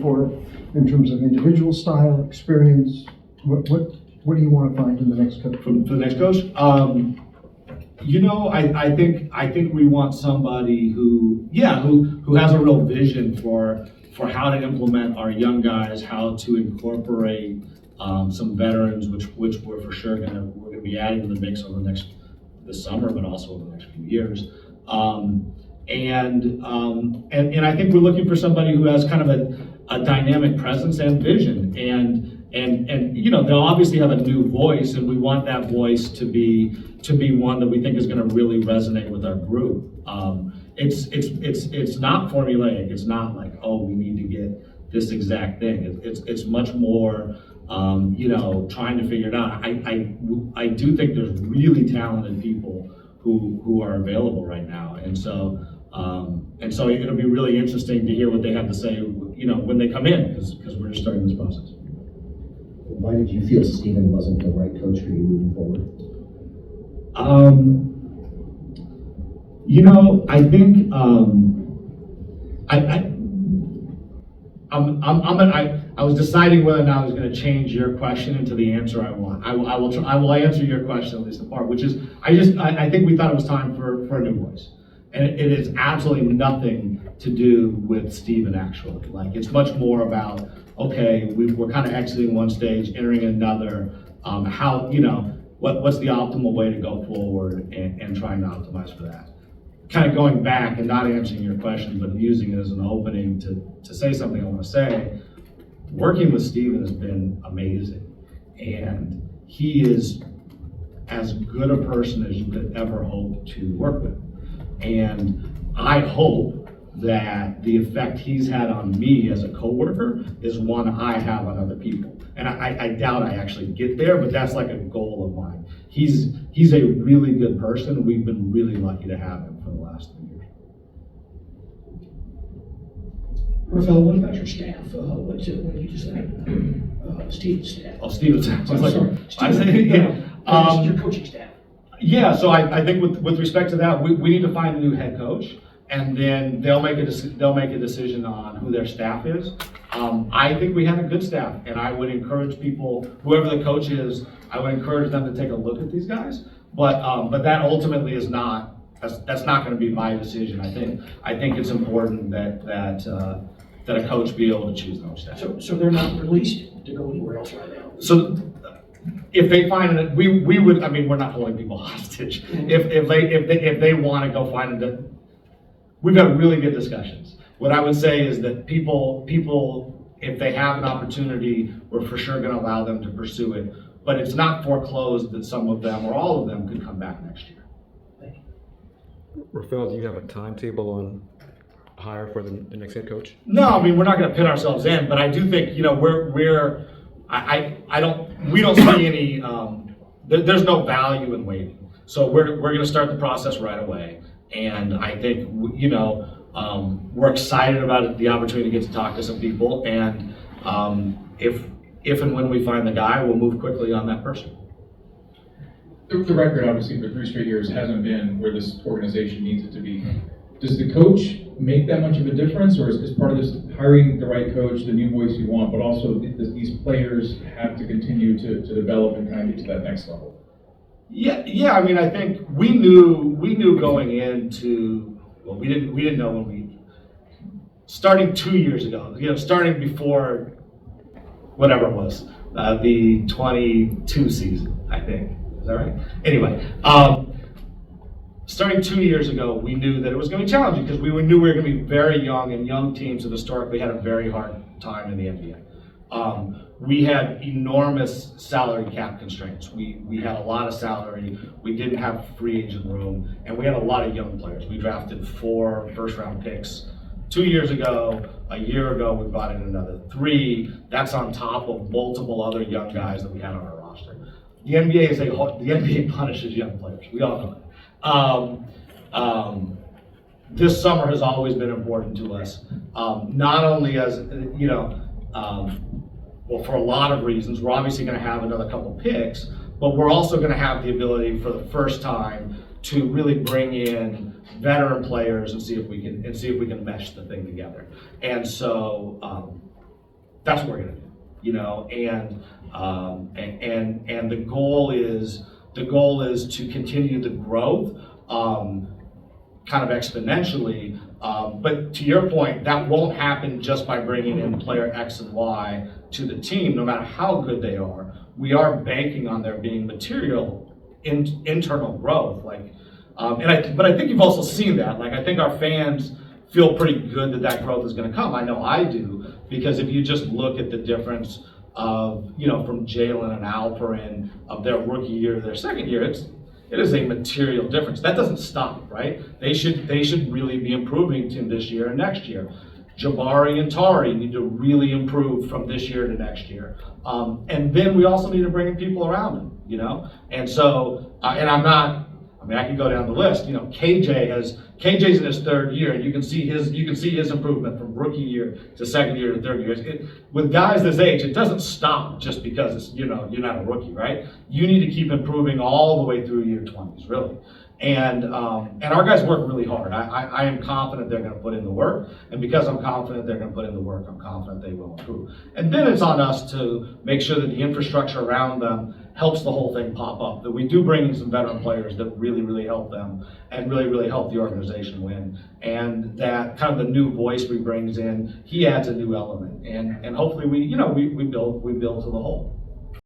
for in terms of individual style, experience? What do you want to find in the next coach? For the next coach? I think we want somebody who has a real vision for how to implement our young guys, how to incorporate some veterans, which we're for sure we're gonna be adding to the mix over this summer, but also over the next few years. And I think we're looking for somebody who has kind of a dynamic presence and vision, and they'll obviously have a new voice, and we want that voice to be one that we think is going to really resonate with our group. It's not formulaic. It's not like, oh, we need to get this exact thing. It's much more trying to figure it out. I do think there's really talented people who are available right now, and so it'll be really interesting to hear what they have to say, when they come in, because we're just starting this process. Why did you feel Stephen wasn't the right coach for you moving forward? I think I was deciding whether or not I was going to change your question into the answer I want. I will answer your question, at least in part, which is I think we thought it was time for a new voice, and it is absolutely nothing to do with Stephen actually. Like, it's much more about, okay, we're kind of exiting one stage, entering another. What's the optimal way to go forward, and trying to optimize for that. Kind of going back and not answering your question, but using it as an opening to say something I want to say. Working with Stephen has been amazing, and he is as good a person as you could ever hope to work with. And I hope that the effect he's had on me as a coworker is one I have on other people. And I doubt I actually get there, but that's like a goal of mine. He's a really good person. We've been really lucky to have him for the last 3 years. Rafael, what about your staff? What did you just say? Steve's staff. Oh, Stephen's staff. Your coaching staff. Yeah, so I think with respect to that, we need to find a new head coach, and then they'll make a decision on who their staff is. I think we have a good staff, and I would encourage people, whoever the coach is, I would encourage them to take a look at these guys. But that ultimately is not that's not going to be my decision. I think it's important that a coach be able to choose their own staff. So they're not released to go anywhere else right now. So if they find it, we would. I mean, we're not holding people hostage. Mm-hmm. If they want to go find it, we've got really good discussions. What I would say is that people, if they have an opportunity, we're for sure going to allow them to pursue it. But it's not foreclosed that some of them or all of them could come back next year. Thank you. Rafael, do you have a timetable on hire for the next head coach? No, I mean, we're not going to pin ourselves in, but I do think we don't see any. There's no value in waiting. So we're going to start the process right away, and I think we're excited about the opportunity to get to talk to some people, and if and when we find the guy, we'll move quickly on that person. The record, obviously, for 3 straight years hasn't been where this organization needs it to be. Does the coach make that much of a difference, or is part of this hiring the right coach, the new voice you want, but also these players have to continue to develop and kind of get to that next level? Yeah. I mean, I think we knew going into, well, we didn't know when starting 2 years ago, starting before whatever it was, the 22 season, I think. Is that right? Anyway, starting 2 years ago, we knew that it was going to be challenging because we knew we were going to be very young, and young teams have historically had a very hard time in the NBA. We had enormous salary cap constraints. We had a lot of salary. We didn't have free agent room, and we had a lot of young players. We drafted 4 first-round picks 2 years ago. A year ago, we brought in another 3. That's on top of multiple other young guys that we had on our roster. The NBA punishes young players. We all know it. This summer has always been important to us, not only as well, for a lot of reasons. We're obviously going to have another couple picks, but we're also going to have the ability for the first time to really bring in veteran players and see if we can mesh the thing together. And so that's what we're gonna do, you know, and the goal is to continue the growth, kind of exponentially, but to your point, that won't happen just by bringing in player X and Y to the team, no matter how good they are. We are banking on there being material internal growth, like, but I think you've also seen that. Like, I think our fans feel pretty good that growth is going to come. I know I do, because if you just look at the difference of, you know, from Jalen and Alperin of their rookie year to their second year, it is a material difference. That doesn't stop, right? They should really be improving to this year and next year. Jabari and Tari need to really improve from this year to next year. And then we also need to bring in people around them, you know? And so, I could go down the list, you know, KJ's in his third year, and you can see his improvement from rookie year to second year to third year. With guys this age, it doesn't stop just because it's, you know, you're not a rookie, right? You need to keep improving all the way through your 20s, really. And our guys work really hard. I am confident they're going to put in the work, and because I'm confident they're going to put in the work, I'm confident they will improve. And then it's on us to make sure that the infrastructure around them helps the whole thing pop up, that we do bring in some veteran players that really, really help them and really, really help the organization win. And that kind of the new voice we brings in, he adds a new element. And hopefully we build to the whole.